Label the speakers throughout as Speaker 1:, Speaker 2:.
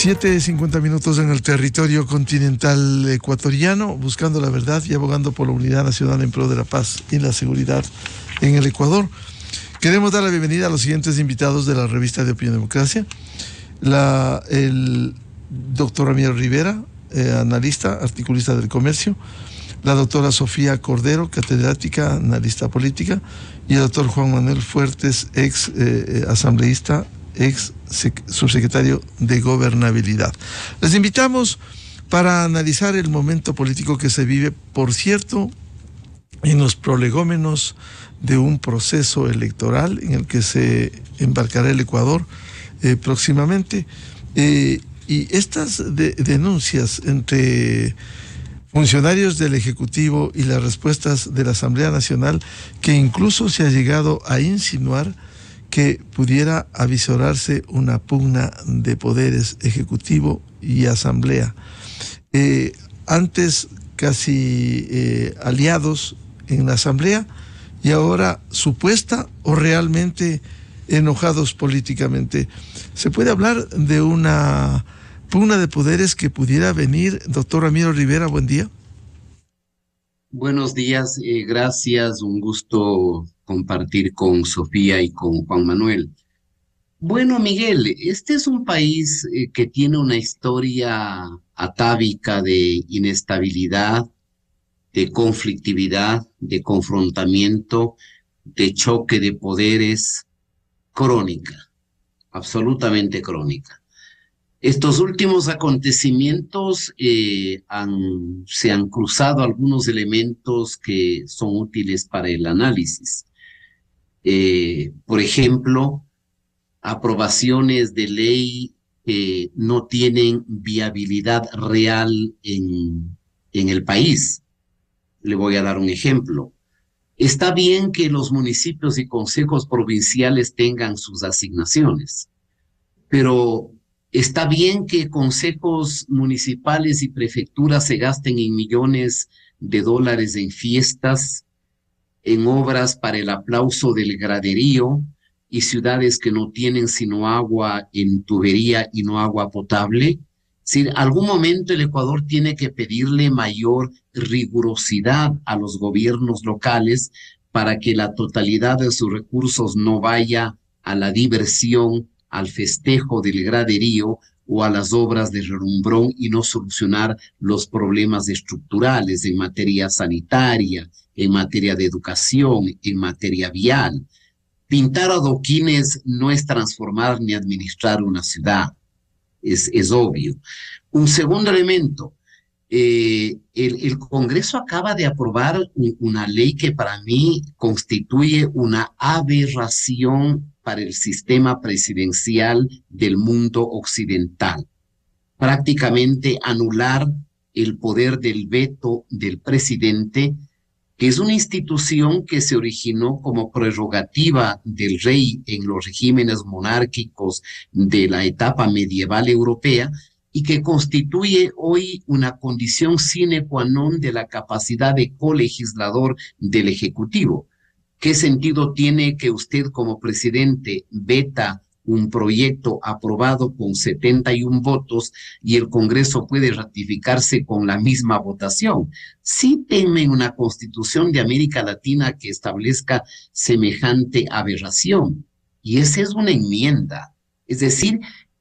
Speaker 1: 7:50 en el territorio continental ecuatoriano, buscando la verdad y abogando por la unidad nacional en pro de la paz y la seguridad en el Ecuador. Queremos dar la bienvenida a los siguientes invitados de la revista de Opinión Democracia. El doctor Ramiro Rivera, analista, articulista del comercio, la doctora Sofía Cordero, catedrática, analista política, y el doctor Juan Manuel Fuertes, ex asambleísta, ex subsecretario de Gobernabilidad. Les invitamos para analizar el momento político que se vive, por cierto, en los prolegómenos de un proceso electoral en el que se embarcará el Ecuador próximamente. Y estas denuncias entre funcionarios del Ejecutivo y las respuestas de la Asamblea Nacional, que incluso se ha llegado a insinuar que pudiera avisorarse una pugna de poderes ejecutivo y asamblea. Antes casi aliados en la asamblea y ahora supuesta o realmente enojados políticamente. ¿Se puede hablar de una pugna de poderes que pudiera venir? Doctor Ramiro Rivera, buen día.
Speaker 2: Buenos días, gracias, un gusto compartir con Sofía y con Juan Manuel. Bueno, Miguel, este es un país que tiene una historia atávica de inestabilidad, de conflictividad, de confrontamiento, de choque de poderes, crónica, absolutamente crónica. Estos últimos acontecimientos se han cruzado algunos elementos que son útiles para el análisis. Por ejemplo, aprobaciones de ley que no tienen viabilidad real en el país. Le voy a dar un ejemplo. Está bien que los municipios y consejos provinciales tengan sus asignaciones, pero está bien que consejos municipales y prefecturas se gasten en millones de dólares en fiestas, en obras para el aplauso del graderío y ciudades que no tienen sino agua en tubería y no agua potable. Si en algún momento el Ecuador tiene que pedirle mayor rigurosidad a los gobiernos locales para que la totalidad de sus recursos no vaya a la diversión, al festejo del graderío o a las obras de relumbrón y no solucionar los problemas estructurales en materia sanitaria, en materia de educación, en materia vial. Pintar adoquines no es transformar ni administrar una ciudad, es obvio. Un segundo elemento, el Congreso acaba de aprobar una ley que para mí constituye una aberración para el sistema presidencial del mundo occidental. Prácticamente anular el poder del veto del presidente, que es una institución que se originó como prerrogativa del rey en los regímenes monárquicos de la etapa medieval europea y que constituye hoy una condición sine qua non de la capacidad de colegislador del Ejecutivo. ¿Qué sentido tiene que usted como presidente veta un proyecto aprobado con 71 votos y el Congreso puede ratificarse con la misma votación? Sí temen una constitución de América Latina que establezca semejante aberración. Y esa es una enmienda. Es decir,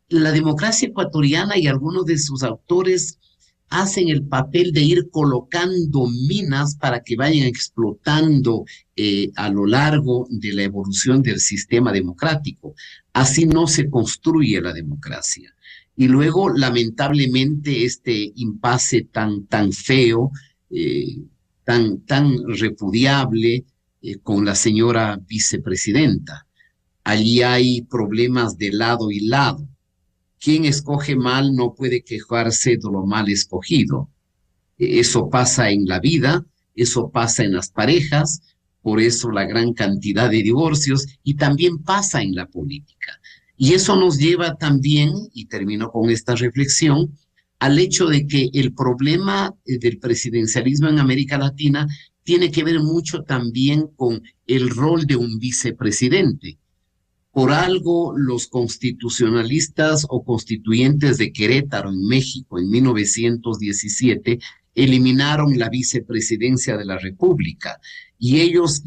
Speaker 2: la democracia ecuatoriana y algunos de sus autores hacen el papel de ir colocando minas para que vayan explotando a lo largo de la evolución del sistema democrático. Así no se construye la democracia. Y luego, lamentablemente, este impasse tan feo, tan repudiable con la señora vicepresidenta. Allí hay problemas de lado y lado. Quien escoge mal no puede quejarse de lo mal escogido. Eso pasa en la vida, eso pasa en las parejas, por eso la gran cantidad de divorcios, y también pasa en la política. Y eso nos lleva también, y termino con esta reflexión, al hecho de que el problema del presidencialismo en América Latina tiene que ver mucho también con el rol de un vicepresidente. Por algo, los constitucionalistas o constituyentes de Querétaro, en México, en 1917, eliminaron la vicepresidencia de la República y ellos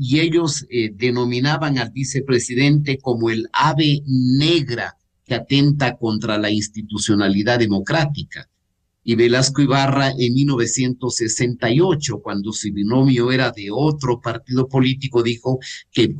Speaker 2: denominaban al vicepresidente como el ave negra que atenta contra la institucionalidad democrática. Y Velasco Ibarra en 1968, cuando su binomio era de otro partido político, dijo que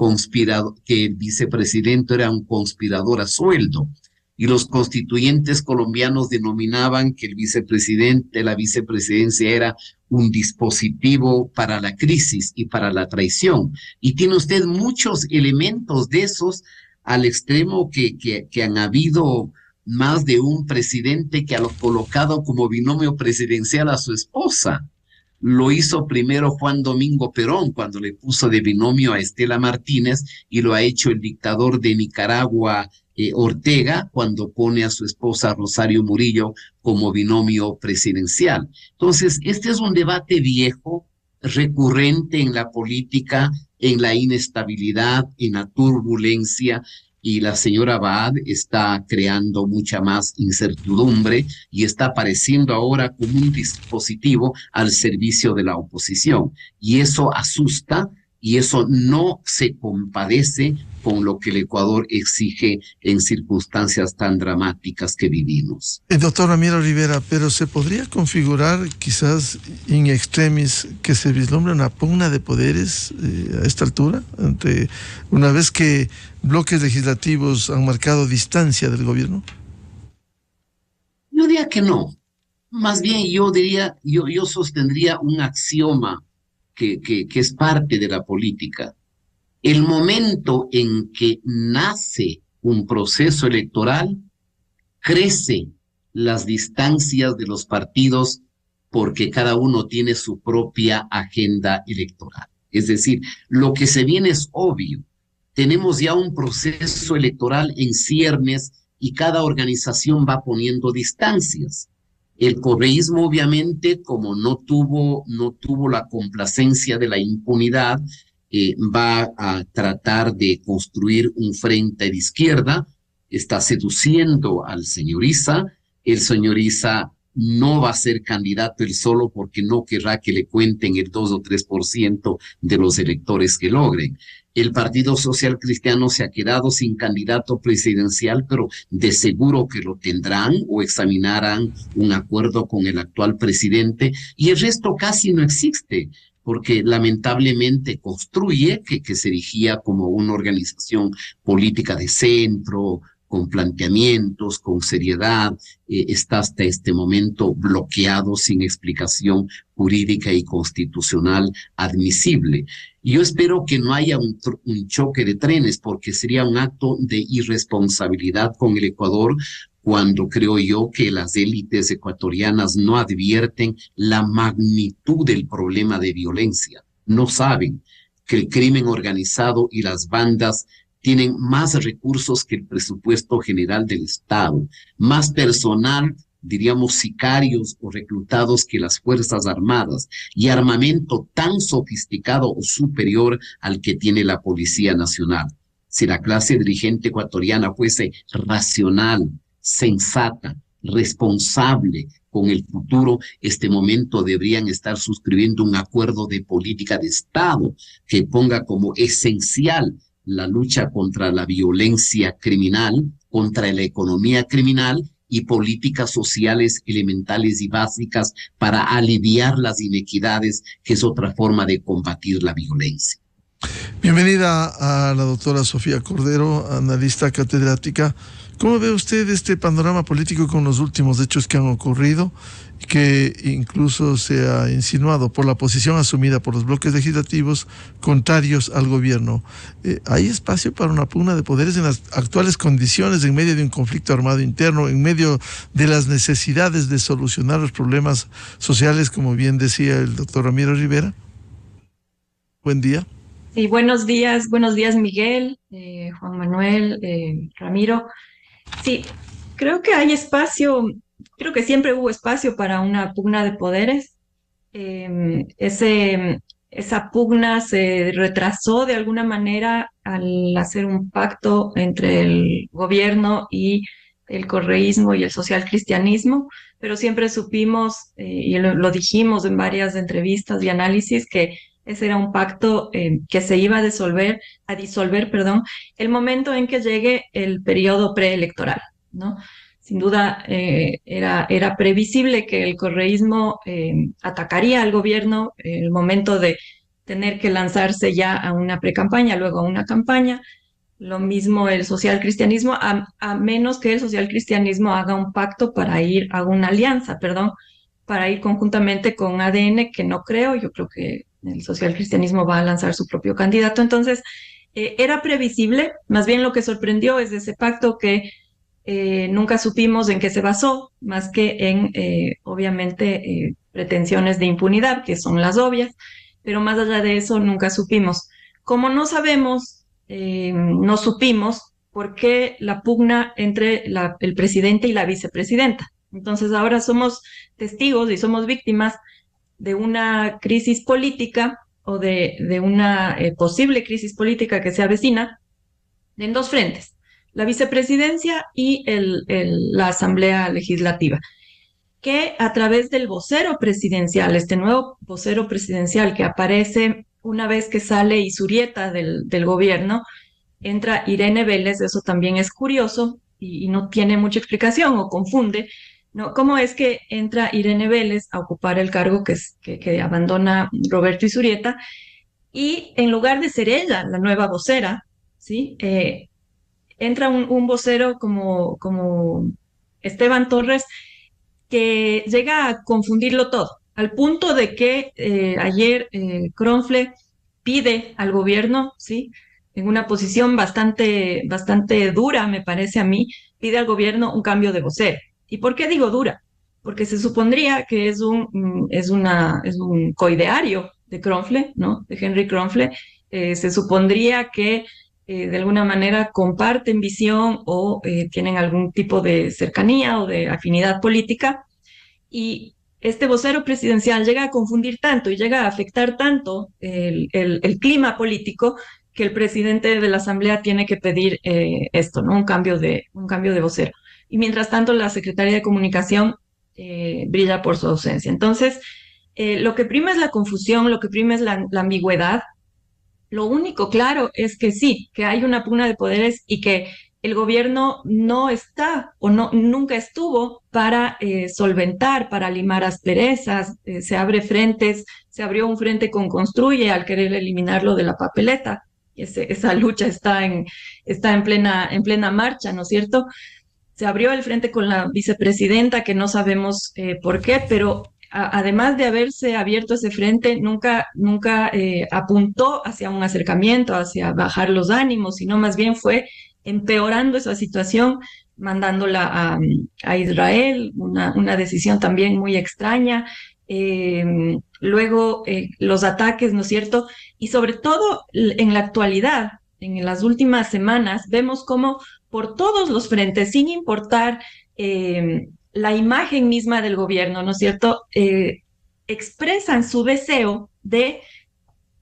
Speaker 2: el vicepresidente era un conspirador a sueldo. Y los constituyentes colombianos denominaban que el vicepresidente, la vicepresidencia era un dispositivo para la crisis y para la traición. Y tiene usted muchos elementos de esos al extremo que han habido más de un presidente que ha colocado como binomio presidencial a su esposa. Lo hizo primero Juan Domingo Perón cuando le puso de binomio a Estela Martínez, y lo ha hecho el dictador de Nicaragua, Ortega, cuando pone a su esposa Rosario Murillo como binomio presidencial. Entonces, este es un debate viejo, recurrente en la política, en la inestabilidad, en la turbulencia, y la señora Baad está creando mucha más incertidumbre y está apareciendo ahora como un dispositivo al servicio de la oposición. Y eso asusta y eso no se compadece con lo que el Ecuador exige en circunstancias tan dramáticas que vivimos.
Speaker 1: Doctor Ramiro Rivera, pero ¿se podría configurar quizás in extremis que se vislumbre una pugna de poderes a esta altura, una vez que bloques legislativos han marcado distancia del gobierno?
Speaker 2: Yo diría que no. Más bien yo sostendría un axioma que es parte de la política. El momento en que nace un proceso electoral, crece las distancias de los partidos porque cada uno tiene su propia agenda electoral. Es decir, lo que se viene es obvio. Tenemos ya un proceso electoral en ciernes y cada organización va poniendo distancias. El correísmo, obviamente, como no tuvo la complacencia de la impunidad, va a tratar de construir un frente de izquierda, está seduciendo al señor Issa. El señor Issa no va a ser candidato él solo porque no querrá que le cuenten el 2 o 3% de los electores que logren. El Partido Social Cristiano se ha quedado sin candidato presidencial, pero de seguro que lo tendrán o examinarán un acuerdo con el actual presidente, y el resto casi no existe, porque lamentablemente construye que se erigía como una organización política de centro, con planteamientos, con seriedad, está hasta este momento bloqueado sin explicación jurídica y constitucional admisible. Yo espero que no haya un choque de trenes, porque sería un acto de irresponsabilidad con el Ecuador, cuando creo yo que las élites ecuatorianas no advierten la magnitud del problema de violencia. No saben que el crimen organizado y las bandas tienen más recursos que el presupuesto general del Estado, más personal, diríamos sicarios o reclutados que las Fuerzas Armadas, y armamento tan sofisticado o superior al que tiene la Policía Nacional. Si la clase dirigente ecuatoriana fuese racional, sensata, responsable con el futuro, este momento deberían estar suscribiendo un acuerdo de política de Estado que ponga como esencial la lucha contra la violencia criminal, contra la economía criminal y políticas sociales elementales y básicas para aliviar las inequidades, que es otra forma de combatir la violencia.
Speaker 1: Bienvenida a la doctora Sofía Cordero, analista catedrática. ¿Cómo ve usted este panorama político con los últimos hechos que han ocurrido, que incluso se ha insinuado por la posición asumida por los bloques legislativos contrarios al gobierno? ¿Hay espacio para una pugna de poderes en las actuales condiciones, en medio de un conflicto armado interno, en medio de las necesidades de solucionar los problemas sociales, como bien decía el doctor Ramiro Rivera? Buen día.
Speaker 3: Sí, buenos días Miguel, Juan Manuel, Ramiro. Sí, creo que hay espacio, creo que siempre hubo espacio para una pugna de poderes. Ese esa pugna se retrasó de alguna manera al hacer un pacto entre el gobierno y el correísmo y el socialcristianismo, pero siempre supimos, y lo dijimos en varias entrevistas y análisis, que ese era un pacto que se iba a disolver, perdón, el momento en que llegue el periodo preelectoral, ¿no? Sin duda era previsible que el correísmo atacaría al gobierno en el momento de tener que lanzarse ya a una precampaña, luego a una campaña. Lo mismo el socialcristianismo, a menos que el socialcristianismo haga un pacto para ir a una alianza, perdón, para ir conjuntamente con ADN, que no creo, yo creo que el socialcristianismo va a lanzar su propio candidato. Entonces, era previsible, más bien lo que sorprendió es ese pacto que nunca supimos en qué se basó, más que en, obviamente, pretensiones de impunidad, que son las obvias, pero más allá de eso nunca supimos. Como no sabemos, no supimos por qué la pugna entre el presidente y la vicepresidenta. Entonces ahora somos testigos y somos víctimas de una crisis política o de una posible crisis política que se avecina en dos frentes, la vicepresidencia y la Asamblea Legislativa, que a través del vocero presidencial, este nuevo vocero presidencial que aparece una vez que sale Isurieta del gobierno, entra Irene Vélez, eso también es curioso y no tiene mucha explicación o confunde, ¿no? ¿Cómo es que entra Irene Vélez a ocupar el cargo que abandona Roberto Isurieta? Y en lugar de ser ella la nueva vocera, ¿sí? Entra un vocero como Esteban Torres, que llega a confundirlo todo, al punto de que ayer Cronfle pide al gobierno, ¿sí? En una posición bastante dura, me parece a mí, pide al gobierno un cambio de vocero. ¿Y por qué digo dura? Porque se supondría que es un coideario de Cronfle, ¿no? De Henry Cronfle. Se supondría que de alguna manera comparten visión o tienen algún tipo de cercanía o de afinidad política. Y este vocero presidencial llega a confundir tanto y llega a afectar tanto el clima político que el presidente de la Asamblea tiene que pedir esto, ¿no? Un cambio de vocero. Y mientras tanto, la Secretaría de Comunicación brilla por su ausencia. Entonces, lo que prima es la confusión, lo que prima es la ambigüedad. Lo único claro es que sí, que hay una pugna de poderes y que el gobierno no está o no, nunca estuvo para solventar, para limar asperezas, se abrió un frente con Construye al querer eliminarlo de la papeleta. Esa lucha está en plena marcha, ¿no es cierto? Se abrió el frente con la vicepresidenta, que no sabemos por qué, pero además de haberse abierto ese frente, nunca apuntó hacia un acercamiento, hacia bajar los ánimos, sino más bien fue empeorando esa situación, mandándola a Israel, una decisión también muy extraña. Luego los ataques, ¿no es cierto? Y sobre todo en la actualidad, en las últimas semanas, vemos cómo por todos los frentes, sin importar la imagen misma del gobierno, ¿no es cierto? Expresan su deseo de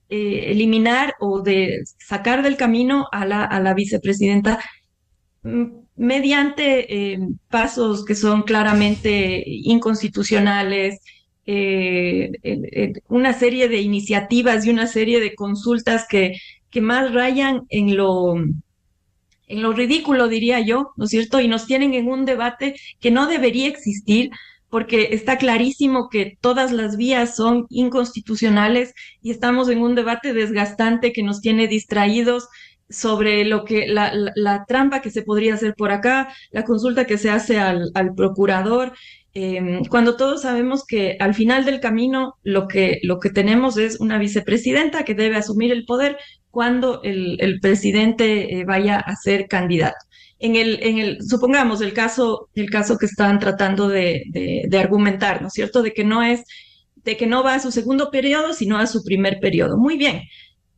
Speaker 3: eliminar o de sacar del camino a la vicepresidenta mediante pasos que son claramente inconstitucionales, una serie de iniciativas y una serie de consultas que más rayan en lo ridículo, diría yo, ¿no es cierto? Y nos tienen en un debate que no debería existir, porque está clarísimo que todas las vías son inconstitucionales y estamos en un debate desgastante que nos tiene distraídos sobre lo que la trampa que se podría hacer por acá, la consulta que se hace al procurador, cuando todos sabemos que al final del camino lo que tenemos es una vicepresidenta que debe asumir el poder cuando el presidente vaya a ser candidato. Supongamos el caso que están tratando de argumentar, ¿no es cierto? De que no va a su segundo periodo, sino a su primer periodo. Muy bien.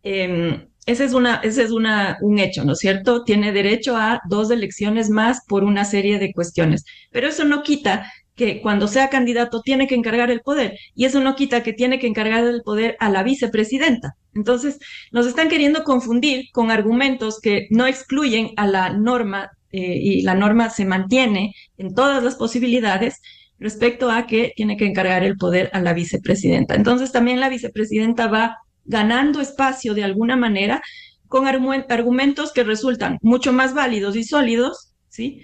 Speaker 3: Ese es un hecho, ¿no es cierto? Tiene derecho a 2 elecciones más por una serie de cuestiones. Pero eso no quita que cuando sea candidato tiene que encargar el poder, y eso no quita que tiene que encargar el poder a la vicepresidenta. Entonces, nos están queriendo confundir con argumentos que no excluyen a la norma, y la norma se mantiene en todas las posibilidades respecto a que tiene que encargar el poder a la vicepresidenta. Entonces, también la vicepresidenta va ganando espacio de alguna manera con argumentos que resultan mucho más válidos y sólidos, ¿sí?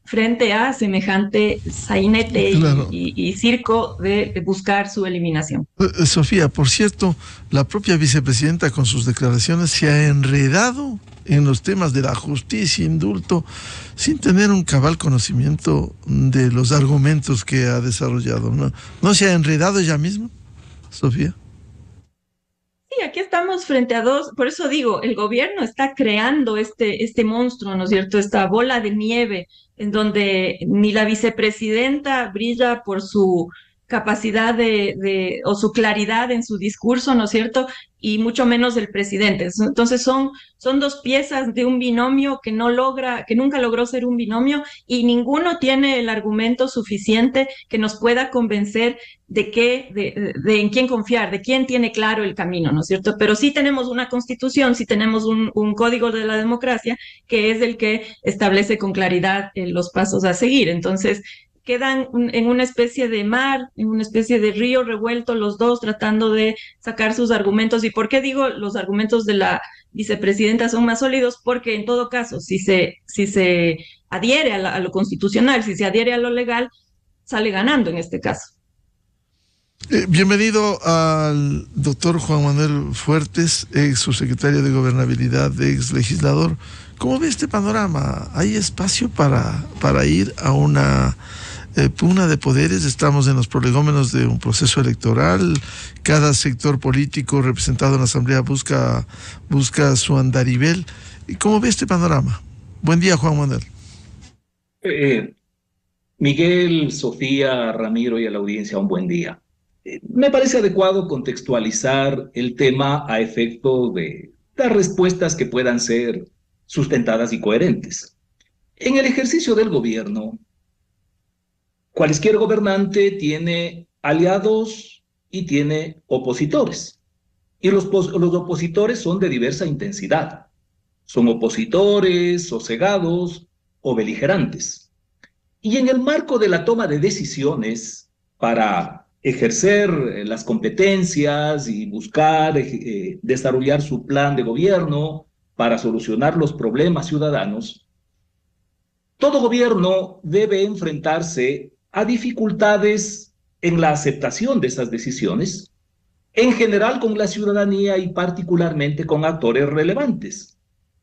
Speaker 3: Frente a semejante sainete
Speaker 1: Claro.
Speaker 3: y circo de buscar su eliminación.
Speaker 1: Sofía, por cierto, la propia vicepresidenta con sus declaraciones se ha enredado en los temas de la justicia, indulto, sin tener un cabal conocimiento de los argumentos que ha desarrollado. ¿No se ha enredado ella misma, Sofía?
Speaker 3: Sí, aquí estamos frente a dos, por eso digo, el gobierno está creando este monstruo, ¿no es cierto? Esta bola de nieve en donde ni la vicepresidenta brilla por su capacidad o su claridad en su discurso, ¿no es cierto? Y mucho menos el presidente. Entonces son dos piezas de un binomio que no logra, que nunca logró ser un binomio, y ninguno tiene el argumento suficiente que nos pueda convencer de en quién confiar, de quién tiene claro el camino, ¿no es cierto? Pero sí tenemos una constitución, sí tenemos un código de la democracia que es el que establece con claridad los pasos a seguir. Entonces, quedan en una especie de mar, en una especie de río revuelto los dos tratando de sacar sus argumentos. ¿Y por qué digo los argumentos de la vicepresidenta son más sólidos? Porque en todo caso, si se adhiere a lo constitucional, si se adhiere a lo legal, sale ganando en este caso.
Speaker 1: Bienvenido al doctor Juan Manuel Fuertes, ex subsecretario de Gobernabilidad, ex legislador. ¿Cómo ve este panorama? ¿Hay espacio para ir a una pugna de poderes? Estamos en los prolegómenos de un proceso electoral. Cada sector político representado en la Asamblea busca su andarivel. ¿Y cómo ve este panorama? Buen día, Juan Manuel.
Speaker 4: Miguel, Sofía, Ramiro y a la audiencia, un buen día. Me parece adecuado contextualizar el tema a efecto de dar respuestas que puedan ser sustentadas y coherentes. En el ejercicio del gobierno, cualquier gobernante tiene aliados y tiene opositores. Y los opositores son de diversa intensidad. Son opositores, sosegados o beligerantes. Y en el marco de la toma de decisiones para ejercer las competencias y buscar desarrollar su plan de gobierno para solucionar los problemas ciudadanos, todo gobierno debe enfrentarse a dificultades en la aceptación de esas decisiones, en general con la ciudadanía y particularmente con actores relevantes.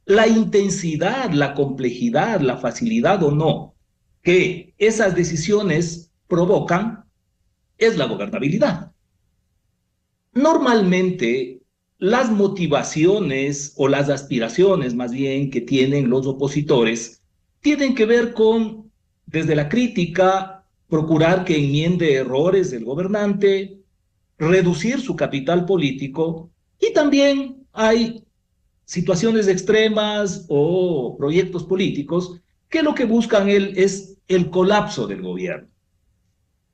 Speaker 4: La intensidad, la complejidad, la facilidad o no que esas decisiones provocan es la gobernabilidad. Normalmente, las motivaciones o las aspiraciones, más bien, que tienen los opositores, tienen que ver con, desde la crítica, procurar que enmiende errores del gobernante, reducir su capital político, y también hay situaciones extremas o proyectos políticos que lo que buscan es el colapso del gobierno.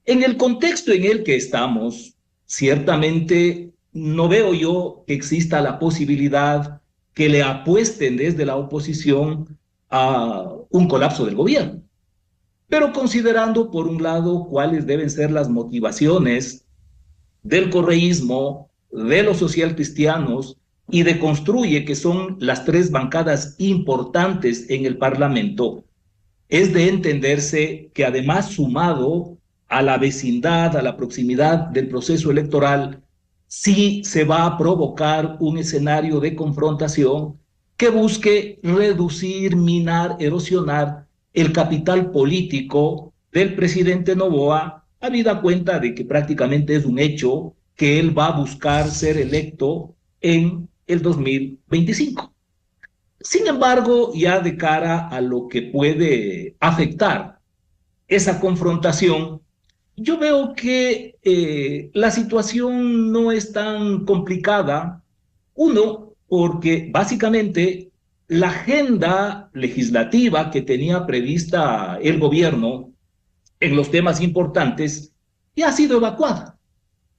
Speaker 4: En el contexto en el que estamos, ciertamente no veo yo que exista la posibilidad que le apuesten desde la oposición a un colapso del gobierno. Pero considerando, por un lado, cuáles deben ser las motivaciones del correísmo, de los socialcristianos y de Construye, que son las tres bancadas importantes en el Parlamento, es de entenderse que además, sumado a la vecindad, a la proximidad del proceso electoral, sí se va a provocar un escenario de confrontación que busque reducir, minar, erosionar el capital político del presidente Noboa, habida cuenta de que prácticamente es un hecho que él va a buscar ser electo en el 2025. Sin embargo, ya de cara a lo que puede afectar esa confrontación, yo veo que la situación no es tan complicada. Uno, porque básicamente la agenda legislativa que tenía prevista el gobierno en los temas importantes, ya ha sido evacuada.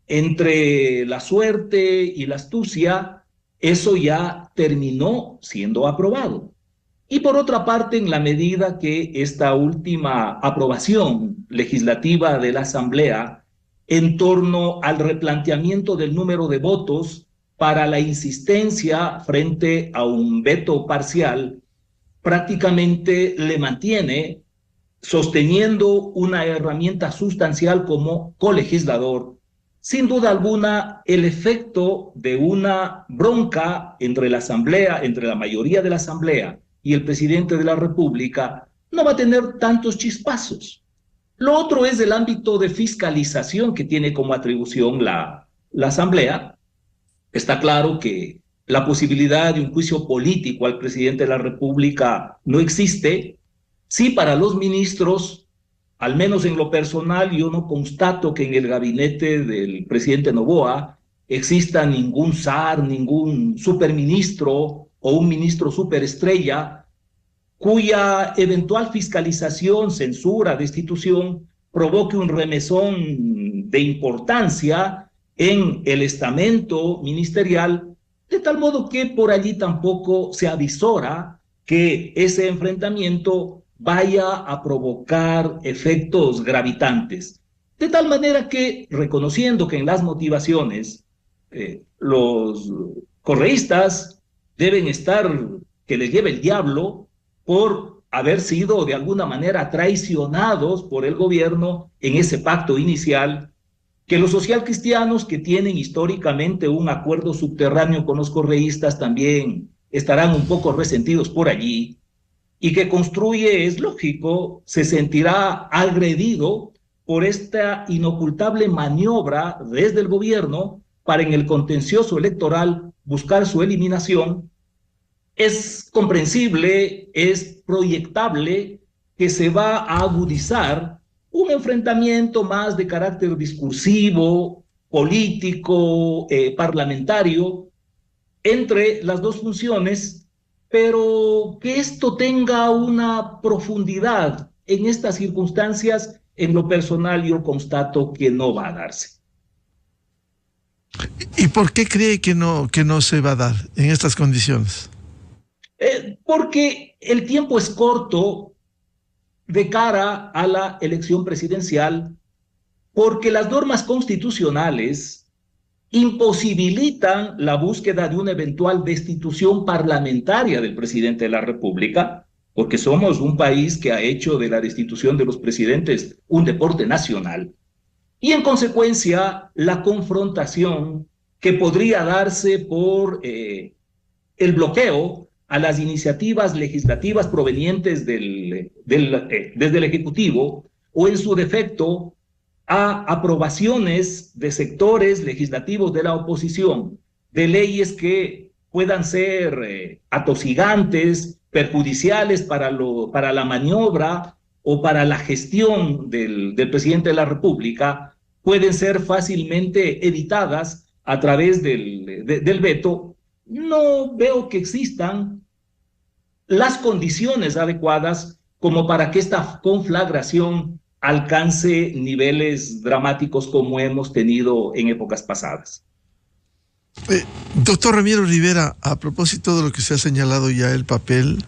Speaker 4: Entre la suerte y la astucia, eso ya terminó siendo aprobado. Y por otra parte, en la medida que esta última aprobación legislativa de la Asamblea en torno al replanteamiento del número de votos para la insistencia frente a un veto parcial, prácticamente le mantiene sosteniendo una herramienta sustancial como colegislador. Sin duda alguna, el efecto de una bronca entre la Asamblea, entre la mayoría de la Asamblea y el presidente de la República, no va a tener tantos chispazos. Lo otro es el ámbito de fiscalización que tiene como atribución la Asamblea. Está claro que la posibilidad de un juicio político al presidente de la República no existe. Sí, para los ministros, al menos en lo personal, yo no constato que en el gabinete del presidente Noboa exista ningún zar, ningún superministro o un ministro superestrella cuya eventual fiscalización, censura, destitución provoque un remesón de importancia en el estamento ministerial, de tal modo que por allí tampoco se avisora que ese enfrentamiento vaya a provocar efectos gravitantes. De tal manera que, reconociendo que en las motivaciones los correístas deben estar que les lleve el diablo por haber sido de alguna manera traicionados por el gobierno en ese pacto inicial, que los socialcristianos que tienen históricamente un acuerdo subterráneo con los correístas también estarán un poco resentidos por allí, y que construye, es lógico, se sentirá agredido por esta inocultable maniobra desde el gobierno para en el contencioso electoral buscar su eliminación. Es comprensible, es proyectable que se va a agudizar un enfrentamiento más de carácter discursivo, político, parlamentario, entre las dos funciones, pero que esto tenga una profundidad en estas circunstancias, en lo personal yo constato que no va a darse.
Speaker 1: ¿Y por qué cree que no se va a dar en estas condiciones?
Speaker 4: Porque el tiempo es corto de cara a la elección presidencial, porque las normas constitucionales imposibilitan la búsqueda de una eventual destitución parlamentaria del presidente de la República, porque somos un país que ha hecho de la destitución de los presidentes un deporte nacional. Y en consecuencia, la confrontación que podría darse por el bloqueo a las iniciativas legislativas provenientes desde el Ejecutivo, o en su defecto a aprobaciones de sectores legislativos de la oposición, de leyes que puedan ser atosigantes, perjudiciales para la maniobra o para la gestión del presidente de la República, pueden ser fácilmente evitadas a través del veto. No veo que existan las condiciones adecuadas como para que esta conflagración alcance niveles dramáticos como hemos tenido en épocas pasadas.
Speaker 1: Doctor Ramiro Rivera, a propósito de lo que se ha señalado ya el papel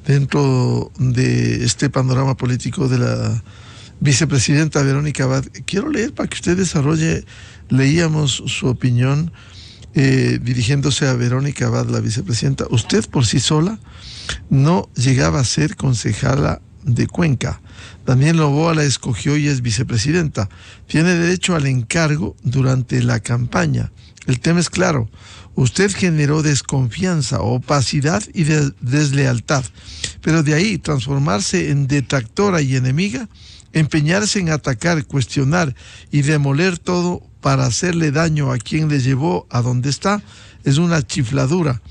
Speaker 1: dentro de este panorama político de la vicepresidenta Verónica Abad, quiero leer para que usted desarrolle, leíamos su opinión dirigiéndose a Verónica Abad, la vicepresidenta. Usted por sí sola no llegaba a ser concejala de Cuenca. Daniel Noboa la escogió y es vicepresidenta. Tiene derecho al encargo durante la campaña. El tema es claro. Usted generó desconfianza, opacidad y deslealtad. Pero de ahí transformarse en detractora y enemiga, empeñarse en atacar, cuestionar y demoler todo para hacerle daño a quien le llevó a donde está, es una chifladura.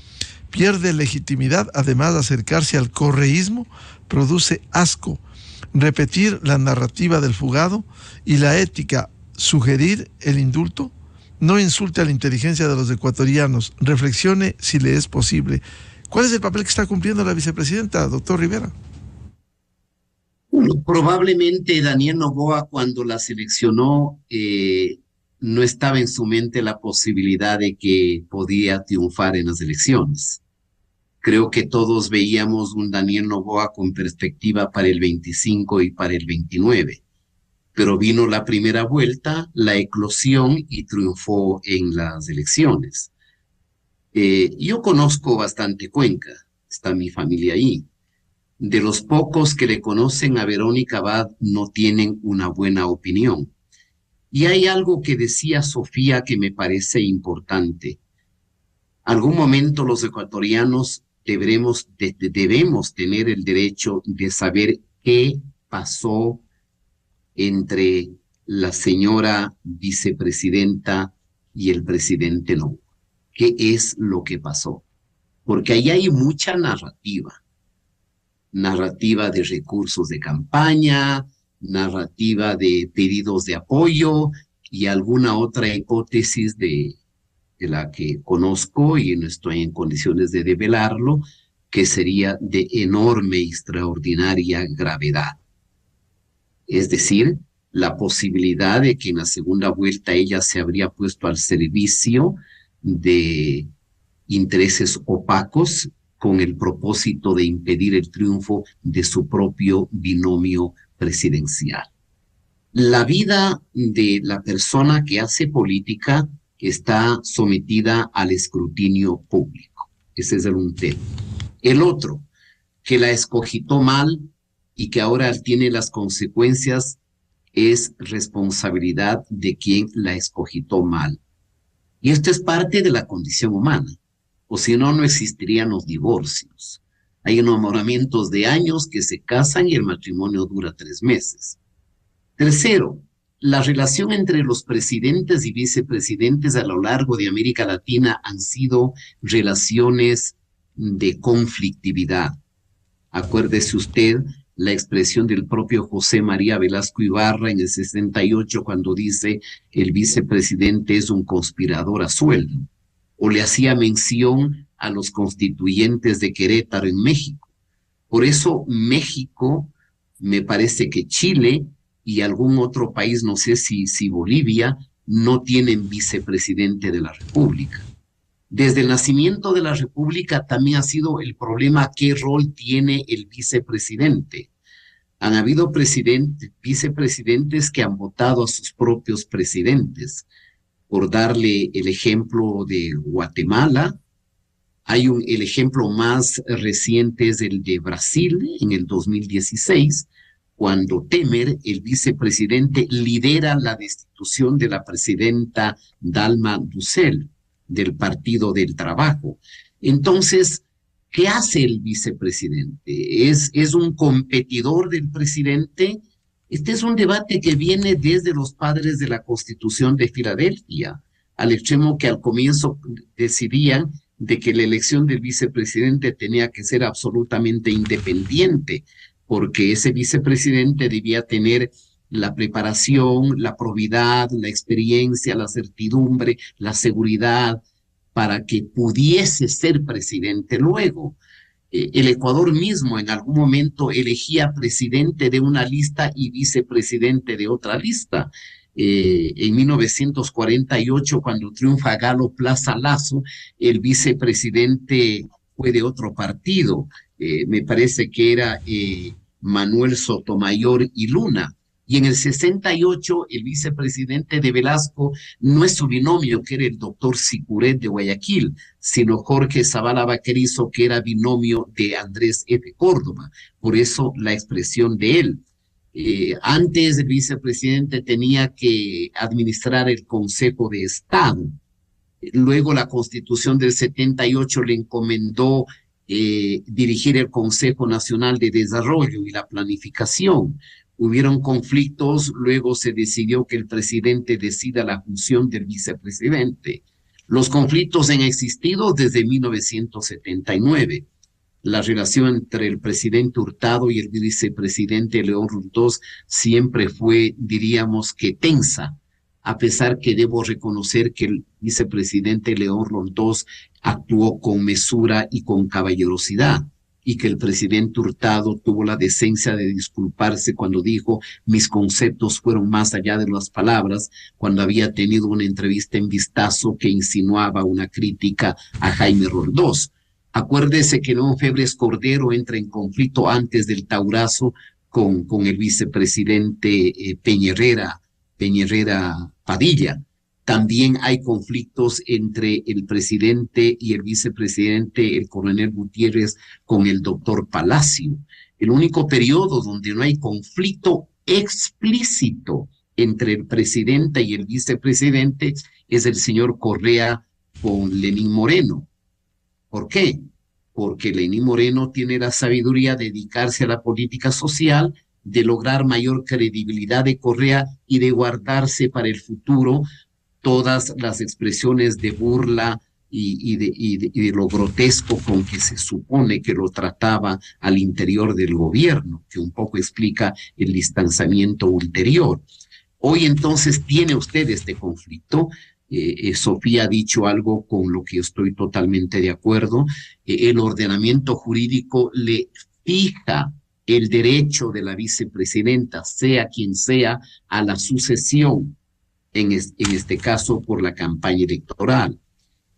Speaker 1: Pierde legitimidad, además de acercarse al correísmo, produce asco. Repetir la narrativa del fugado y la ética, sugerir el indulto, no insulte a la inteligencia de los ecuatorianos, reflexione si le es posible. ¿Cuál es el papel que está cumpliendo la vicepresidenta, doctor Rivera?
Speaker 2: Bueno, probablemente Daniel Noboa cuando la seleccionó no estaba en su mente la posibilidad de que podía triunfar en las elecciones. Creo que todos veíamos un Daniel Noboa con perspectiva para el 25 y para el 29, pero vino la primera vuelta, la eclosión y triunfó en las elecciones. Yo conozco bastante Cuenca, está mi familia ahí. De los pocos que le conocen a Verónica Abad no tienen una buena opinión. Y hay algo que decía Sofía que me parece importante. Algún momento los ecuatorianos debemos tener el derecho de saber qué pasó entre la señora vicepresidenta y el presidente Noboa. ¿Qué es lo que pasó? Porque ahí hay mucha narrativa de recursos de campaña, narrativa de pedidos de apoyo y alguna otra hipótesis de la que conozco y no estoy en condiciones de develarlo, que sería de enorme y extraordinaria gravedad. Es decir, la posibilidad de que en la segunda vuelta ella se habría puesto al servicio de intereses opacos con el propósito de impedir el triunfo de su propio binomio presidencial. La vida de la persona que hace política está sometida al escrutinio público. Ese es un tema. El otro, que la escogitó mal y que ahora tiene las consecuencias, es responsabilidad de quien la escogitó mal. Y esto es parte de la condición humana, o si no, no existirían los divorcios. Hay enamoramientos de años que se casan y el matrimonio dura 3 meses. Tercero, la relación entre los presidentes y vicepresidentes a lo largo de América Latina han sido relaciones de conflictividad. Acuérdese usted la expresión del propio José María Velasco Ibarra en el 68 cuando dice el vicepresidente es un conspirador a sueldo, o le hacía mención a los constituyentes de Querétaro en México. Por eso México, me parece que Chile y algún otro país, no sé si Bolivia, no tienen vicepresidente de la República. Desde el nacimiento de la República también ha sido el problema qué rol tiene el vicepresidente. Han habido vicepresidentes que han votado a sus propios presidentes. Por darle el ejemplo de Guatemala, el ejemplo más reciente es el de Brasil en el 2016, cuando Temer, el vicepresidente, lidera la destitución de la presidenta Dilma Rousseff del Partido del Trabajo. Entonces, ¿qué hace el vicepresidente? ¿Es un competidor del presidente? Este es un debate que viene desde los padres de la Constitución de Filadelfia, al extremo que al comienzo decidían de que la elección del vicepresidente tenía que ser absolutamente independiente, porque ese vicepresidente debía tener la preparación, la probidad, la experiencia, la certidumbre, la seguridad, para que pudiese ser presidente luego. El Ecuador mismo en algún momento elegía presidente de una lista y vicepresidente de otra lista. En 1948, cuando triunfa Galo Plaza Lazo, el vicepresidente fue de otro partido. Me parece que era Manuel Sotomayor y Luna. Y en el 68, el vicepresidente de Velasco no es su binomio, que era el doctor Sicuret de Guayaquil, sino Jorge Zavala Vaquerizo, que era binomio de Andrés F. Córdoba. Por eso la expresión de él. Antes el vicepresidente tenía que administrar el Consejo de Estado. Luego la Constitución del 78 le encomendó dirigir el Consejo Nacional de Desarrollo y la Planificación. Hubieron conflictos, luego se decidió que el presidente decida la función del vicepresidente. Los conflictos han existido desde 1979. La relación entre el presidente Hurtado y el vicepresidente León Roldós siempre fue, diríamos que tensa, a pesar que debo reconocer que el vicepresidente León Roldós actuó con mesura y con caballerosidad. y que el presidente Hurtado tuvo la decencia de disculparse cuando dijo mis conceptos fueron más allá de las palabras, cuando había tenido una entrevista en Vistazo que insinuaba una crítica a Jaime Roldós. Acuérdese que León Febres Cordero entra en conflicto antes del Taurazo con el vicepresidente Peña Herrera Padilla. También hay conflictos entre el presidente y el vicepresidente, el coronel Gutiérrez, con el doctor Palacio. El único periodo donde no hay conflicto explícito entre el presidente y el vicepresidente es el señor Correa con Lenín Moreno. ¿Por qué? Porque Lenín Moreno tiene la sabiduría de dedicarse a la política social, de lograr mayor credibilidad de Correa y de guardarse para el futuro todas las expresiones de burla y de lo grotesco con que se supone que lo trataba al interior del gobierno, que un poco explica el distanciamiento ulterior. Hoy entonces tiene usted este conflicto. Sofía ha dicho algo con lo que estoy totalmente de acuerdo. El ordenamiento jurídico le fija el derecho de la vicepresidenta, sea quien sea, a la sucesión, en este caso por la campaña electoral.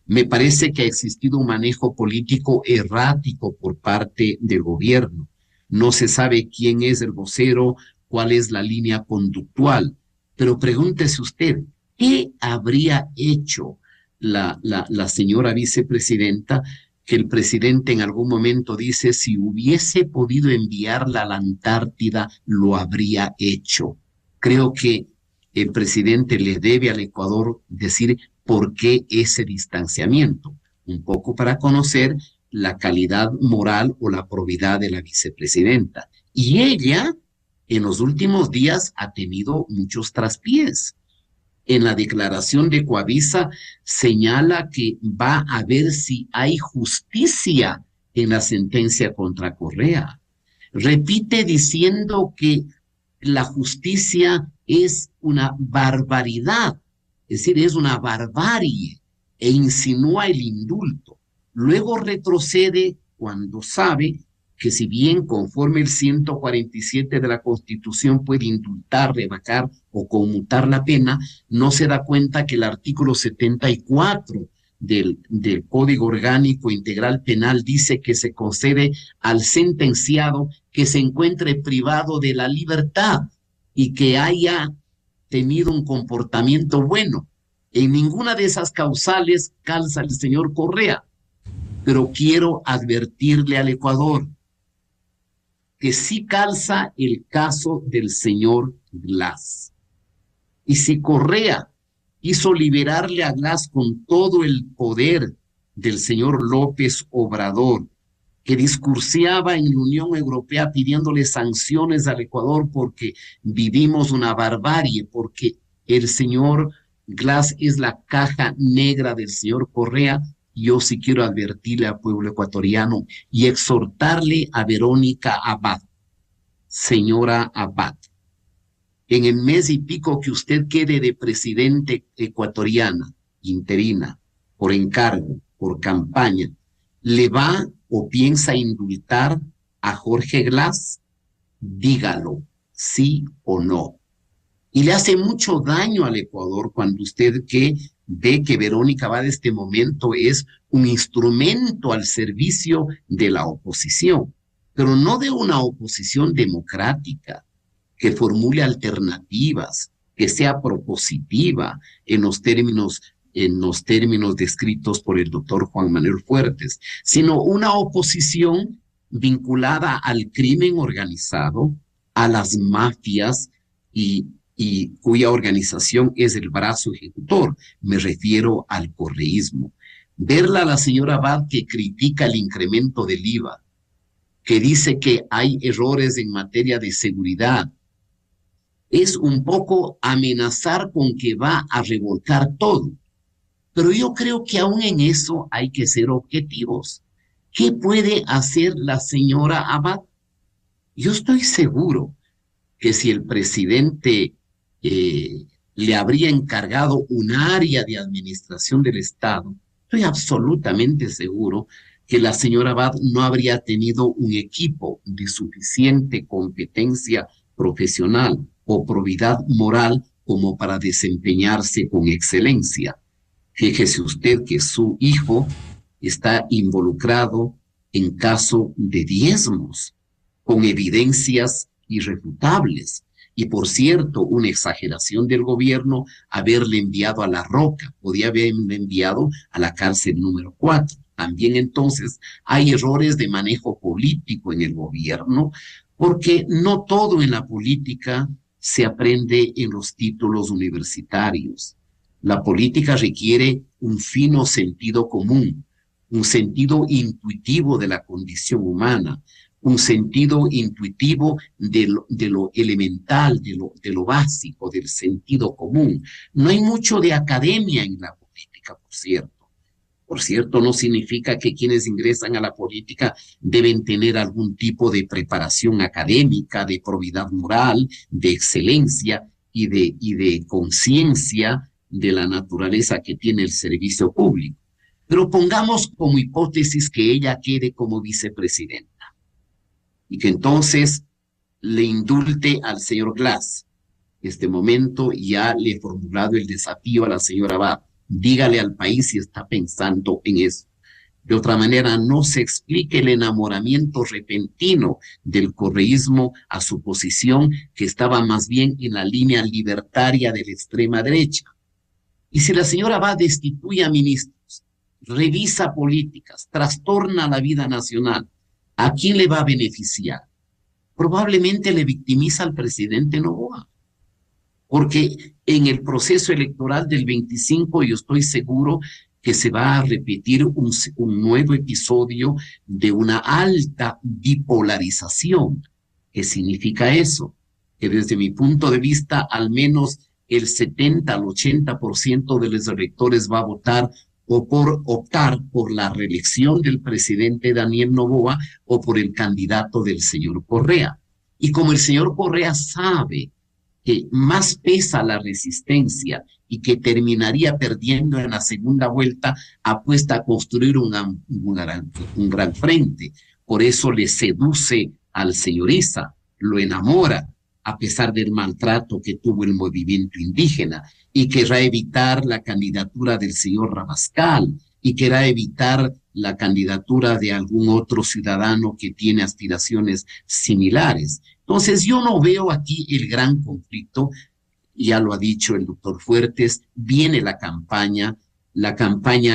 Speaker 2: Me parece que ha existido un manejo político errático por parte del gobierno. No se sabe quién es el vocero, cuál es la línea conductual, pero pregúntese usted, ¿qué habría hecho la señora vicepresidenta que el presidente en algún momento dice si hubiese podido enviarla a la Antártida, lo habría hecho? Creo que el presidente le debe al Ecuador decir por qué ese distanciamiento, un poco para conocer la calidad moral o la probidad de la vicepresidenta. Y ella, en los últimos días, ha tenido muchos traspiés. En la declaración de Coavisa señala que va a ver si hay justicia en la sentencia contra Correa. Repite diciendo que la justicia es una barbaridad, es decir, es una barbarie, e insinúa el indulto. Luego retrocede cuando sabe que si bien conforme el 147 de la Constitución puede indultar, rebajar o conmutar la pena, no se da cuenta que el artículo 74 del Código Orgánico Integral Penal dice que se concede al sentenciado que se encuentre privado de la libertad y que haya tenido un comportamiento bueno. En ninguna de esas causales calza el señor Correa, pero quiero advertirle al Ecuador que sí calza el caso del señor Glass. Y si Correa quiso liberarle a Glass con todo el poder del señor López Obrador, que discursiaba en la Unión Europea pidiéndole sanciones al Ecuador porque vivimos una barbarie, porque el señor Glass es la caja negra del señor Correa, yo sí quiero advertirle al pueblo ecuatoriano y exhortarle a Verónica Abad. Señora Abad, en el mes y pico que usted quede de presidente ecuatoriana, interina, por encargo, por campaña, ¿le va o piensa indultar a Jorge Glass? Dígalo, sí o no. Y le hace mucho daño al Ecuador cuando usted ve que Verónica Abad de este momento es un instrumento al servicio de la oposición, pero no de una oposición democrática, que formule alternativas, que sea propositiva en los términos descritos por el doctor Juan Manuel Fuertes, sino una oposición vinculada al crimen organizado, a las mafias y cuya organización es el brazo ejecutor. Me refiero al correísmo. Verla a la señora Abad que critica el incremento del IVA, que dice que hay errores en materia de seguridad, es un poco amenazar con que va a revolcar todo. Pero yo creo que aún en eso hay que ser objetivos. ¿Qué puede hacer la señora Abad? Yo estoy seguro que si el presidente le habría encargado un área de administración del Estado, estoy absolutamente seguro que la señora Abad no habría tenido un equipo de suficiente competencia profesional o probidad moral como para desempeñarse con excelencia. Fíjese usted que su hijo está involucrado en caso de diezmos, con evidencias irrefutables. Y por cierto, una exageración del gobierno haberle enviado a La Roca, podía haberle enviado a la cárcel número 4. También entonces hay errores de manejo político en el gobierno, porque no todo en la política se aprende en los títulos universitarios. La política requiere un fino sentido común, un sentido intuitivo de la condición humana, un sentido intuitivo de lo elemental, de lo básico, del sentido común. No hay mucho de academia en la política, por cierto. Por cierto, no significa que quienes ingresan a la política deben tener algún tipo de preparación académica, de probidad moral, de excelencia y de conciencia de la naturaleza que tiene el servicio público. Pero pongamos como hipótesis que ella quede como vicepresidenta y que entonces le indulte al señor Glass. En este momento ya le he formulado el desafío a la señora Abad. Dígale al país si está pensando en eso. De otra manera, no se explique el enamoramiento repentino del correísmo a su posición, que estaba más bien en la línea libertaria de la extrema derecha. Y si la señora Abad destituye a ministros, revisa políticas, trastorna la vida nacional, ¿a quién le va a beneficiar? Probablemente le victimiza al presidente Noboa, porque en el proceso electoral del 25 yo estoy seguro que se va a repetir un nuevo episodio de una alta bipolarización. ¿Qué significa eso? Que desde mi punto de vista, al menos el 70 al 80% de los electores va a votar o por optar por la reelección del presidente Daniel Noboa o por el candidato del señor Correa. Y como el señor Correa sabe que más pesa la resistencia y que terminaría perdiendo en la segunda vuelta, apuesta a construir un gran frente. Por eso le seduce al señor Issa, lo enamora, a pesar del maltrato que tuvo el movimiento indígena, y querrá evitar la candidatura del señor Rabascal, y querrá evitar la candidatura de algún otro ciudadano que tiene aspiraciones similares. Entonces yo no veo aquí el gran conflicto, ya lo ha dicho el doctor Fuertes, viene la campaña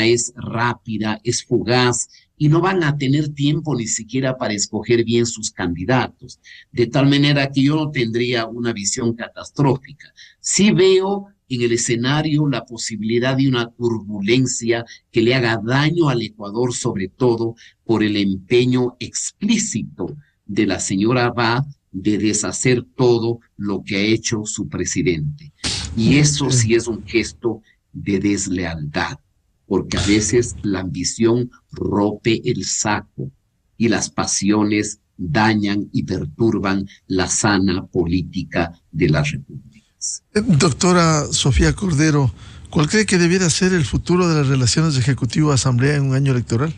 Speaker 2: es rápida, es fugaz, y no van a tener tiempo ni siquiera para escoger bien sus candidatos, de tal manera que yo no tendría una visión catastrófica. Sí veo en el escenario la posibilidad de una turbulencia que le haga daño al Ecuador, sobre todo por el empeño explícito de la señora Abad de deshacer todo lo que ha hecho su presidente. Y eso sí es un gesto de deslealtad, porque a veces la ambición rompe el saco y las pasiones dañan y perturban la sana política de las repúblicas.
Speaker 1: Doctora Sofía Cordero, ¿cuál cree que debiera ser el futuro de las relaciones de Ejecutivo-Asamblea en un año electoral?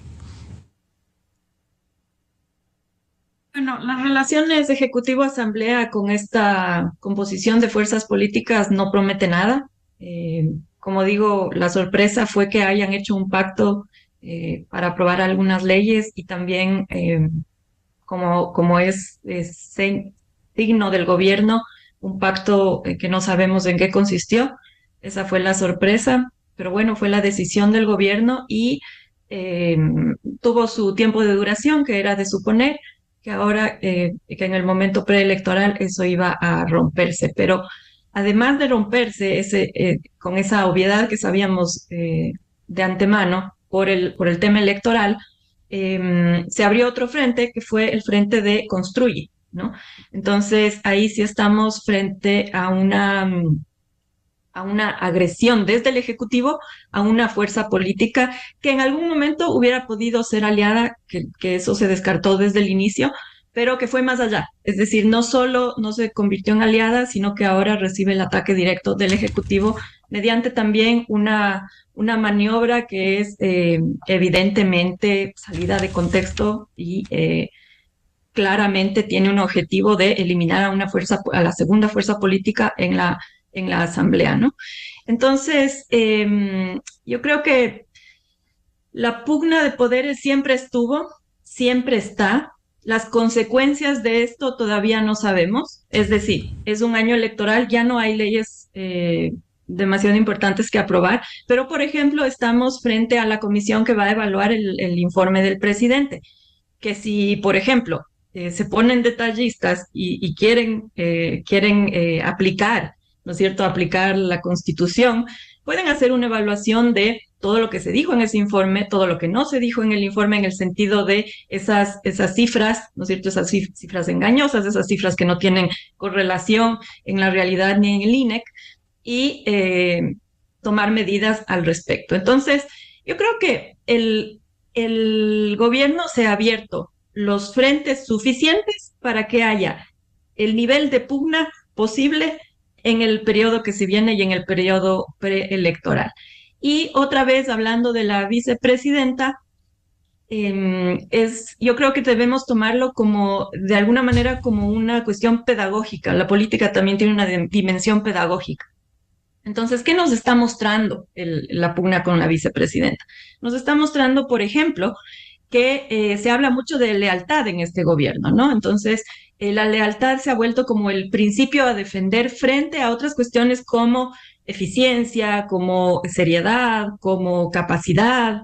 Speaker 3: Bueno, las relaciones de Ejecutivo-Asamblea con esta composición de fuerzas políticas no promete nada. Como digo, la sorpresa fue que hayan hecho un pacto para aprobar algunas leyes y también, como es signo del gobierno, un pacto que no sabemos en qué consistió. Esa fue la sorpresa, pero bueno, fue la decisión del gobierno y tuvo su tiempo de duración, que era de suponer que ahora, que en el momento preelectoral eso iba a romperse, pero además de romperse con esa obviedad que sabíamos de antemano por el tema electoral, se abrió otro frente que fue el frente de Construye, ¿no? Entonces ahí sí estamos frente a una agresión desde el Ejecutivo a una fuerza política que en algún momento hubiera podido ser aliada, que eso se descartó desde el inicio, pero que fue más allá. Es decir, no solo no se convirtió en aliada, sino que ahora recibe el ataque directo del Ejecutivo mediante también una maniobra que es evidentemente salida de contexto y claramente tiene un objetivo de eliminar a una fuerza, a la segunda fuerza política en la Asamblea, ¿no? Entonces, yo creo que la pugna de poderes siempre estuvo, siempre está. Las consecuencias de esto todavía no sabemos. Es decir, es un año electoral, ya no hay leyes demasiado importantes que aprobar, pero por ejemplo, estamos frente a la comisión que va a evaluar el informe del presidente, que si, por ejemplo, se ponen detallistas y quieren aplicar, ¿no es cierto?, aplicar la Constitución, pueden hacer una evaluación de todo lo que se dijo en ese informe, todo lo que no se dijo en el informe, en el sentido de esas cifras, ¿no es cierto?, esas cifras engañosas, esas cifras que no tienen correlación en la realidad ni en el INEC, y tomar medidas al respecto. Entonces, yo creo que el gobierno se ha abierto los frentes suficientes para que haya el nivel de pugna posible en el periodo que se viene y en el periodo preelectoral. Y otra vez, hablando de la vicepresidenta, yo creo que debemos tomarlo como, de alguna manera, como una cuestión pedagógica. La política también tiene una dimensión pedagógica. Entonces, ¿qué nos está mostrando la pugna con la vicepresidenta? Nos está mostrando, por ejemplo, que se habla mucho de lealtad en este gobierno, ¿no? Entonces, la lealtad se ha vuelto como el principio a defender frente a otras cuestiones como eficiencia, como seriedad, como capacidad,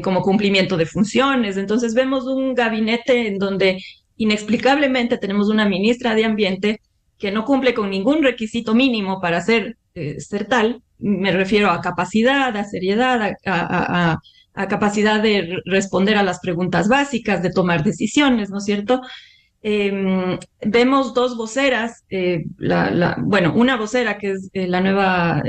Speaker 3: como cumplimiento de funciones. Entonces, vemos un gabinete en donde inexplicablemente tenemos una ministra de Ambiente que no cumple con ningún requisito mínimo para ser tal. Me refiero a capacidad, a seriedad, a capacidad de responder a las preguntas básicas, de tomar decisiones, ¿no es cierto? Vemos dos voceras, bueno, una vocera que es la nueva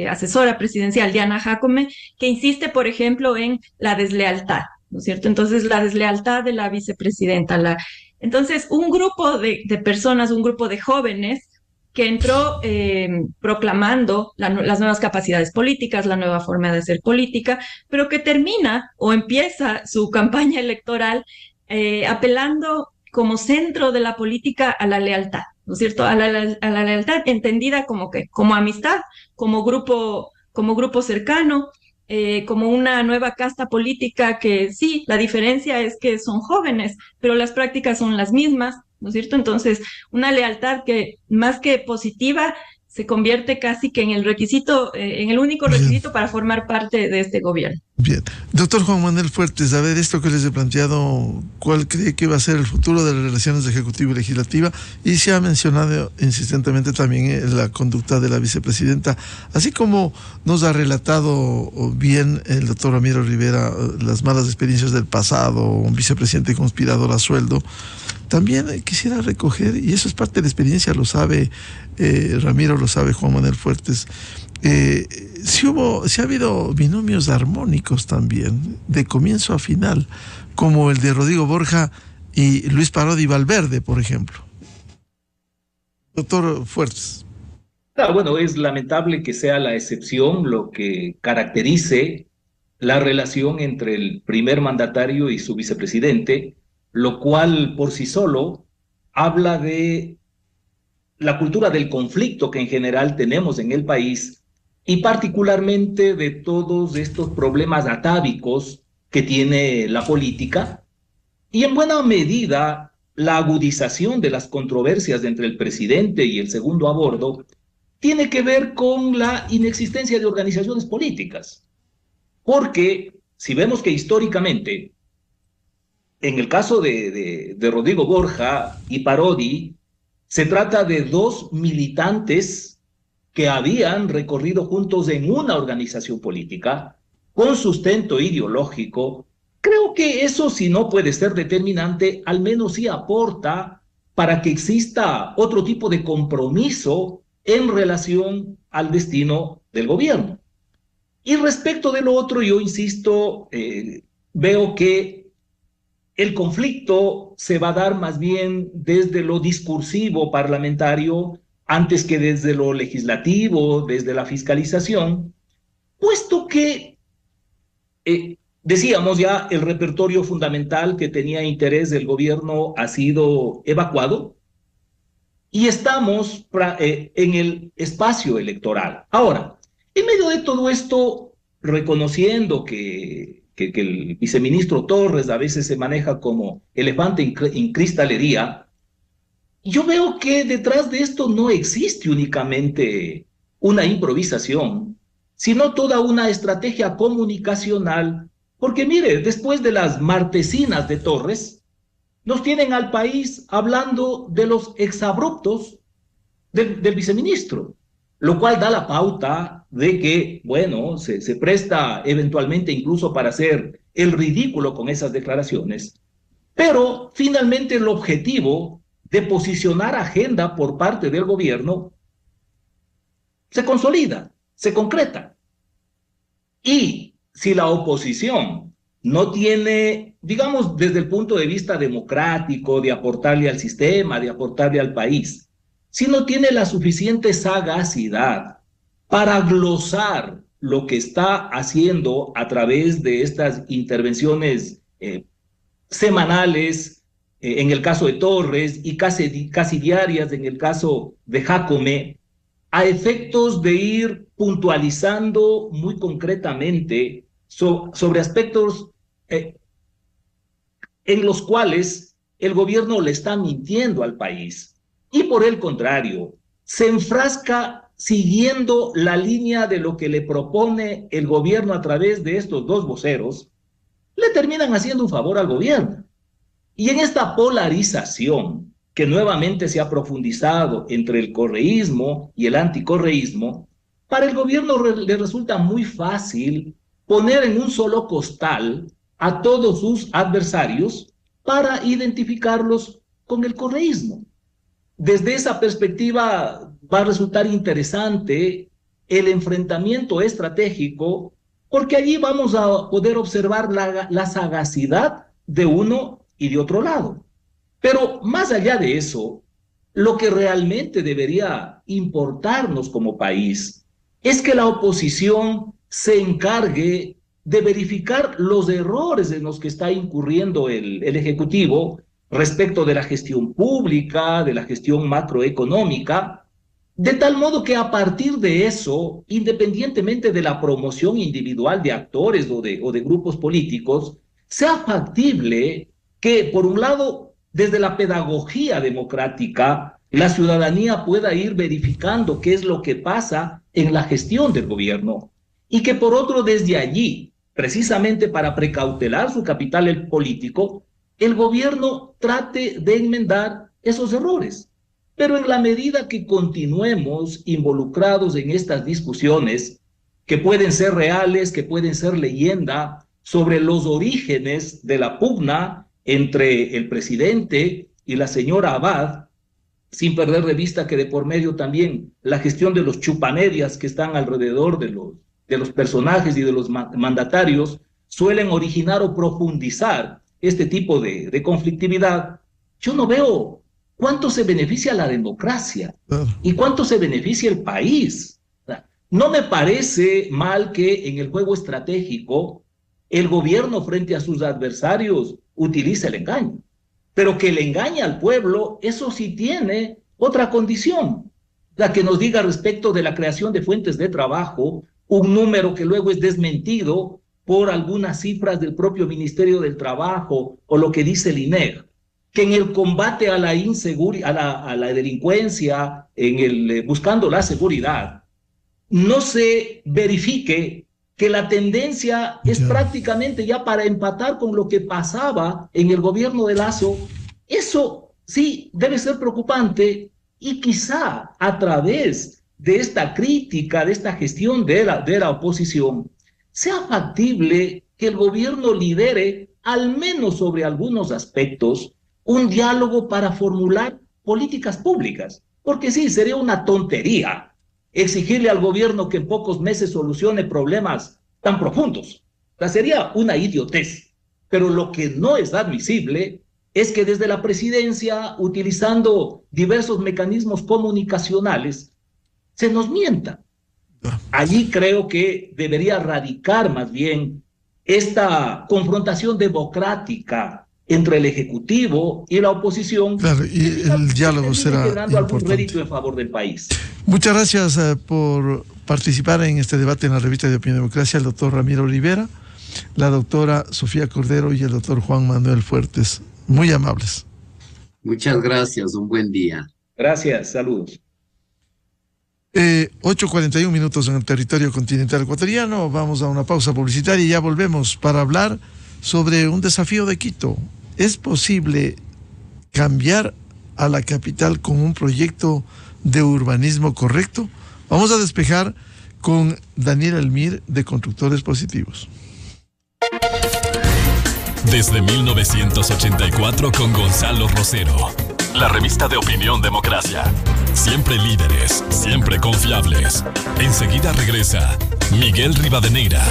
Speaker 3: asesora presidencial, Diana Jacome, que insiste, por ejemplo, en la deslealtad, ¿no es cierto? Entonces, la deslealtad de la vicepresidenta. Entonces, un grupo de personas, un grupo de jóvenes que entró proclamando las nuevas capacidades políticas, la nueva forma de hacer política, pero que termina o empieza su campaña electoral apelando como centro de la política a la lealtad, ¿no es cierto? A la lealtad entendida como amistad, como grupo cercano, como una nueva casta política que sí, la diferencia es que son jóvenes, pero las prácticas son las mismas, ¿no es cierto? Entonces, una lealtad que más que positiva se convierte casi que en el requisito, en el único requisito para formar parte de este gobierno.
Speaker 1: Bien. Doctor Juan Manuel Fuertes, a ver, esto que les he planteado, ¿cuál cree que va a ser el futuro de las relaciones de Ejecutivo y Legislativa? Y se ha mencionado insistentemente también la conducta de la vicepresidenta, así como nos ha relatado bien el doctor Ramiro Rivera las malas experiencias del pasado, un vicepresidente conspirador a sueldo. También quisiera recoger, y eso es parte de la experiencia, lo sabe Ramiro, lo sabe Juan Manuel Fuertes, si ha habido binomios armónicos también, de comienzo a final, como el de Rodrigo Borja y Luis Parodi Valverde, por ejemplo. Doctor Fuertes.
Speaker 4: Bueno, es lamentable que sea la excepción lo que caracterice la relación entre el primer mandatario y su vicepresidente, lo cual por sí solo habla de la cultura del conflicto que en general tenemos en el país y particularmente de todos estos problemas atávicos que tiene la política y en buena medida la agudización de las controversias entre el presidente y el segundo a bordo tiene que ver con la inexistencia de organizaciones políticas. Porque si vemos que históricamente, en el caso de Rodrigo Borja y Parodi, se trata de dos militantes que habían recorrido juntos en una organización política con sustento ideológico. Creo que eso, si no puede ser determinante, al menos sí aporta para que exista otro tipo de compromiso en relación al destino del gobierno. Y respecto de lo otro, yo insisto, veo que el conflicto se va a dar más bien desde lo discursivo parlamentario antes que desde lo legislativo, desde la fiscalización, puesto que decíamos ya, el repertorio fundamental que tenía interés del gobierno ha sido evacuado y estamos en el espacio electoral. Ahora, en medio de todo esto, reconociendo que el viceministro Torres a veces se maneja como elefante en cristalería, yo veo que detrás de esto no existe únicamente una improvisación, sino toda una estrategia comunicacional. Porque mire, después de las martesinas de Torres, nos tienen al país hablando de los exabruptos del viceministro, lo cual da la pauta de que, bueno, se presta eventualmente incluso para hacer el ridículo con esas declaraciones, pero finalmente el objetivo de posicionar agenda por parte del gobierno se consolida, se concreta. Y si la oposición no tiene, digamos, desde el punto de vista democrático, de aportarle al sistema, de aportarle al país, si no tiene la suficiente sagacidad para glosar lo que está haciendo a través de estas intervenciones semanales, en el caso de Torres, y casi diarias en el caso de Jacome, a efectos de ir puntualizando muy concretamente sobre aspectos en los cuales el gobierno le está mintiendo al país. Y por el contrario, se enfrasca siguiendo la línea de lo que le propone el gobierno a través de estos dos voceros, le terminan haciendo un favor al gobierno. Y en esta polarización que nuevamente se ha profundizado entre el correísmo y el anticorreísmo, para el gobierno le resulta muy fácil poner en un solo costal a todos sus adversarios para identificarlos con el correísmo. Desde esa perspectiva va a resultar interesante el enfrentamiento estratégico, porque allí vamos a poder observar la sagacidad de uno y de otro lado. Pero más allá de eso, lo que realmente debería importarnos como país es que la oposición se encargue de verificar los errores en los que está incurriendo el Ejecutivo respecto de la gestión pública, de la gestión macroeconómica, de tal modo que a partir de eso, independientemente de la promoción individual de actores o de grupos políticos, sea factible que, por un lado, desde la pedagogía democrática, la ciudadanía pueda ir verificando qué es lo que pasa en la gestión del gobierno y que, por otro, desde allí, precisamente para precautelar su capital político, el gobierno trate de enmendar esos errores. Pero en la medida que continuemos involucrados en estas discusiones, que pueden ser reales, que pueden ser leyenda, sobre los orígenes de la pugna entre el presidente y la señora Abad, sin perder de vista que de por medio también la gestión de los chupanerias que están alrededor de los personajes y de los mandatarios suelen originar o profundizar este tipo de conflictividad, yo no veo cuánto se beneficia la democracia y cuánto se beneficia el país. No me parece mal que en el juego estratégico el gobierno frente a sus adversarios utilice el engaño, pero que le engañe al pueblo, eso sí tiene otra condición, la que nos diga respecto de la creación de fuentes de trabajo, un número que luego es desmentido por algunas cifras del propio Ministerio del Trabajo o lo que dice el INEG, que en el combate a la inseguridad, a la delincuencia, buscando la seguridad, no se verifique que la tendencia es prácticamente ya para empatar con lo que pasaba en el gobierno de Lazo. Eso sí debe ser preocupante y quizá a través de esta crítica, de esta gestión de la oposición, sea factible que el gobierno lidere, al menos sobre algunos aspectos, un diálogo para formular políticas públicas. Porque sí, sería una tontería exigirle al gobierno que en pocos meses solucione problemas tan profundos. Sería una idiotez. Pero lo que no es admisible es que desde la presidencia, utilizando diversos mecanismos comunicacionales, se nos mienta. Allí creo que debería radicar más bien esta confrontación democrática entre el Ejecutivo y la oposición.
Speaker 1: Claro, y el diálogo será
Speaker 4: generando algún
Speaker 1: importante.
Speaker 4: rédito en favor del país.
Speaker 1: Muchas gracias por participar en este debate en la revista de Opinión y Democracia, el doctor Ramiro Olivera, la doctora Sofía Cordero y el doctor Juan Manuel Fuertes. Muy amables.
Speaker 2: Muchas gracias, un buen día.
Speaker 4: Gracias, saludos.
Speaker 1: 8:41 minutos en el territorio continental ecuatoriano. Vamos a una pausa publicitaria y ya volvemos para hablar sobre un desafío de Quito. ¿Es posible cambiar a la capital con un proyecto de urbanismo correcto? Vamos a despejar con Daniel Elmir de Constructores Positivos.
Speaker 5: Desde 1984 con Gonzalo Rosero. La revista de Opinión Democracia. Siempre líderes, siempre confiables. Enseguida regresa Miguel Rivadeneira.